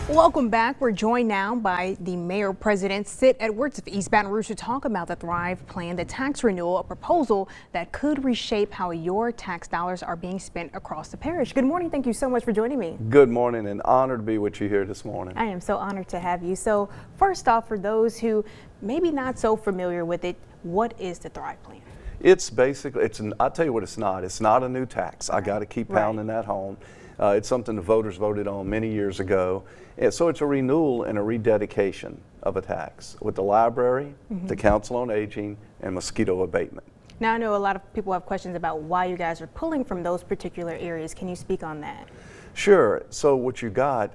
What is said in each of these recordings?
Welcome back. We're joined now by the Mayor President Sid Edwards of East Baton Rouge to talk about the Thrive plan, the tax renewal, a proposal that could reshape how your tax dollars are being spent across the parish. Good morning. Thank you so much for joining me. Good morning, and honored to be with you here this morning. I am so honored to have you. So first off, for those who maybe not so familiar with it, what is the Thrive plan? It's basically, I'll tell you what it's not. It's not a new tax. I got to keep pounding that home. It's something the voters voted on many years ago. And so it's a renewal and a rededication of a tax with the library, the Council on Aging, and mosquito abatement. Now, I know a lot of people have questions about why you guys are pulling from those particular areas. Can you speak on that? Sure. So what you got,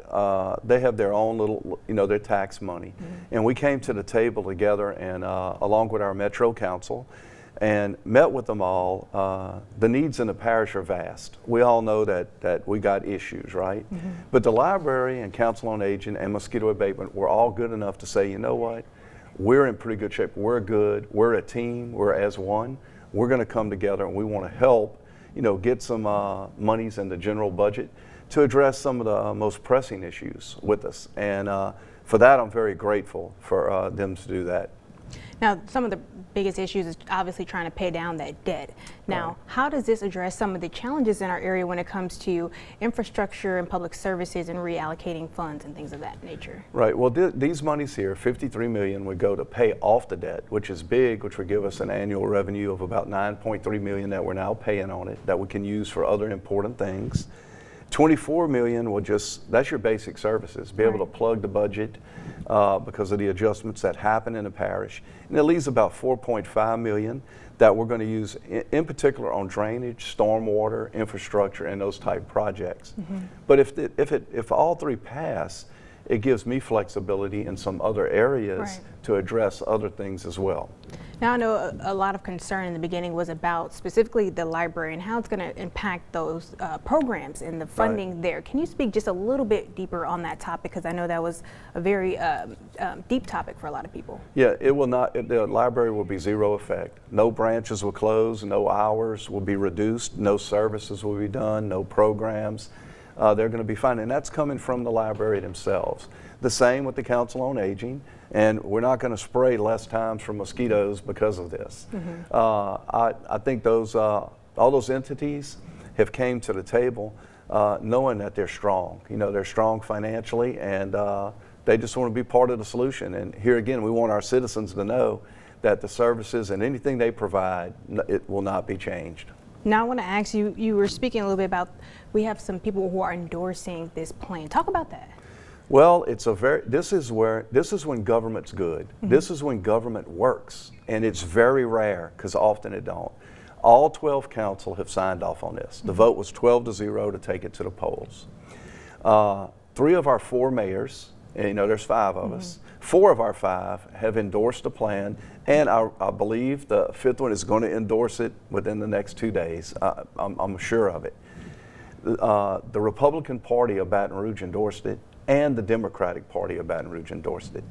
they have their own little, their tax money. And we came to the table together and along with our Metro Council and met with them all. The needs in the parish are vast. We all know that we got issues, right? But the library and Council on Aging and mosquito abatement were all good enough to say, you know what? We're in pretty good shape. We're good. We're a team. We're as one. We're going to come together and we want to help, get some monies in the general budget to address some of the most pressing issues with us. And for that, I'm very grateful for them to do that. Now, some of the biggest issues is obviously trying to pay down that debt. Now, how does this address some of the challenges in our area when it comes to infrastructure and public services and reallocating funds and things of that nature? Right. Well, these monies here, $53 million, would go to pay off the debt, which is big, which would give us an annual revenue of about $9.3 million that we're now paying on it that we can use for other important things. $24 million will that's your basic services, be able to plug the budget because of the adjustments that happen in the parish. And it leaves about $4.5 million that we're going to use in particular on drainage, stormwater, infrastructure, and those type projects. But if all three pass, it gives me flexibility in some other areas to address other things as well. Now, I know a lot of concern in the beginning was about specifically the library and how it's going to impact those programs and the funding there. Can you speak just a little bit deeper on that topic? Because I know that was a very deep topic for a lot of people. Yeah, it will not, the library will be zero effect. No branches will close, no hours will be reduced, no services will be done, no programs. They're going to be fine, and that's coming from the library themselves. The same with the Council on Aging, and we're not going to spray less times for mosquitoes because of this. I think all those entities have came to the table knowing that they're strong. They're strong financially, and they just want to be part of the solution. And here again, we want our citizens to know that the services and anything they provide, it will not be changed. Now I want to ask you, you were speaking a little bit about, we have some people who are endorsing this plan. Talk about that. Well, this is when government's good. This is when government works, and it's very rare because often it don't. All 12 council have signed off on this. The vote was 12-0 to take it to the polls. 3 of our 4 mayors, and there's 5 of us, 4 of our 5 have endorsed the plan, and I believe the 5th one is going to endorse it within the next 2 days. I'm sure of it. The Republican Party of Baton Rouge endorsed it, and the Democratic Party of Baton Rouge endorsed it.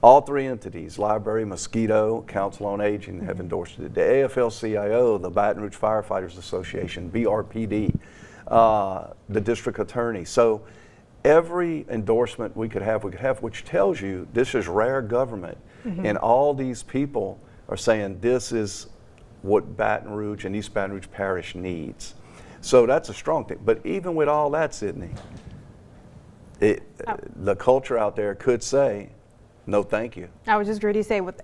All 3 entities, Library, Mosquito, Council on Aging, have endorsed it. The AFL-CIO, the Baton Rouge Firefighters Association, BRPD, the District Attorney. So every endorsement we could have, which tells you this is rare government, and all these people are saying this is what Baton Rouge and East Baton Rouge Parish needs. So that's a strong thing. But even with all that, Sydney, the culture out there could say, no, thank you. I was just going to say, with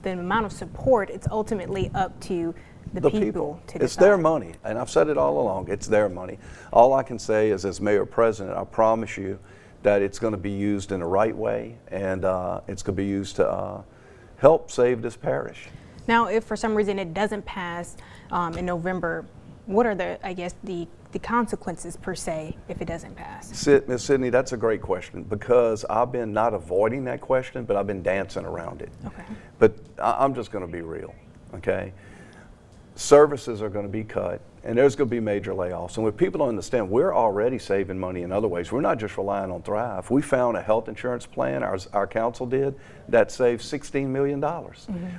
the amount of support, it's ultimately up to the people to decide. It's their money, and I've said it all along, it's their money. All I can say is, as Mayor President, I promise you that it's going to be used in the right way, and it's going to be used to help save this parish. Now, if for some reason it doesn't pass in November, what are the consequences per se if it doesn't pass? Miss Sydney, that's a great question, because I've been not avoiding that question, but I've been dancing around it. Okay. But I'm just going to be real, okay? Services are going to be cut, and there's going to be major layoffs. And what people don't understand, we're already saving money in other ways. We're not just relying on Thrive. We found a health insurance plan, our council did, that saved $16 million.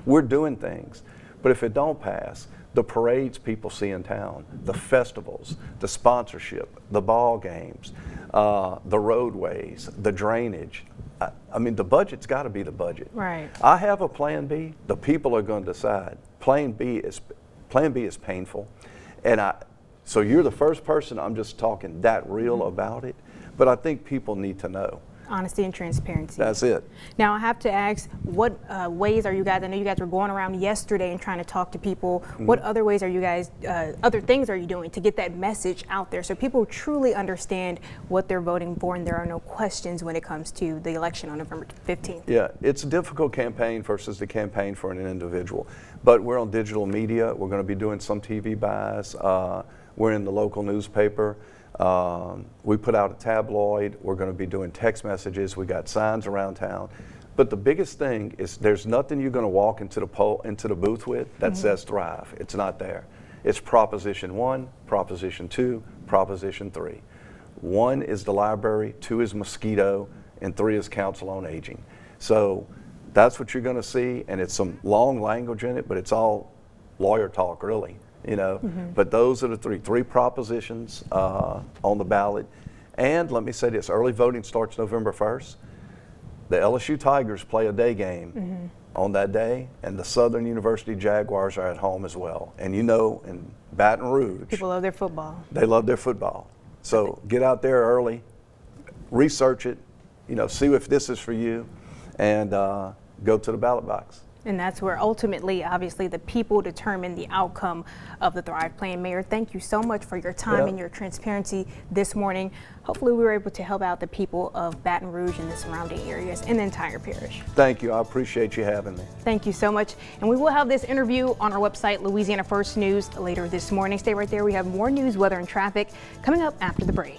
We're doing things. But if it don't pass, the parades people see in town, the festivals, the sponsorship, the ball games, the roadways, the drainage. I mean, the budget's got to be the budget. Right. I have a plan B. The people are going to decide. Plan B is painful, and so you're the first person I'm just talking that real about it. But I think people need to know. Honesty and transparency. That's it. Now I have to ask, what ways are you guys, I know you guys were going around yesterday and trying to talk to people. What other ways are you guys, other things are you doing to get that message out there so people truly understand what they're voting for and there are no questions when it comes to the election on November 15th? Yeah, it's a difficult campaign versus the campaign for an individual. But we're on digital media. We're going to be doing some TV buys. We're in the local newspaper. We put out a tabloid. We're going to be doing text messages. We got signs around town. But the biggest thing is there's nothing you're going to walk into the booth with that says Thrive. It's not there. It's Proposition 1, Proposition 2, Proposition 3. 1 is the library, 2 is mosquito, and 3 is Council on Aging. So that's what you're going to see, and it's some long language in it, but it's all lawyer talk, really. But those are the three propositions on the ballot. And let me say this, early voting starts November 1st. The LSU Tigers play a day game on that day, and the Southern University Jaguars are at home as well. And in Baton Rouge, People love their football. they love their football. So get out there early, research it, see if this is for you, and go to the ballot box. And that's where ultimately, obviously, the people determine the outcome of the Thrive Plan. Mayor, thank you so much for your time and your transparency this morning. Hopefully we were able to help out the people of Baton Rouge and the surrounding areas and the entire parish. Thank you. I appreciate you having me. Thank you so much. And we will have this interview on our website, Louisiana First News, later this morning. Stay right there. We have more news, weather, and traffic coming up after the break.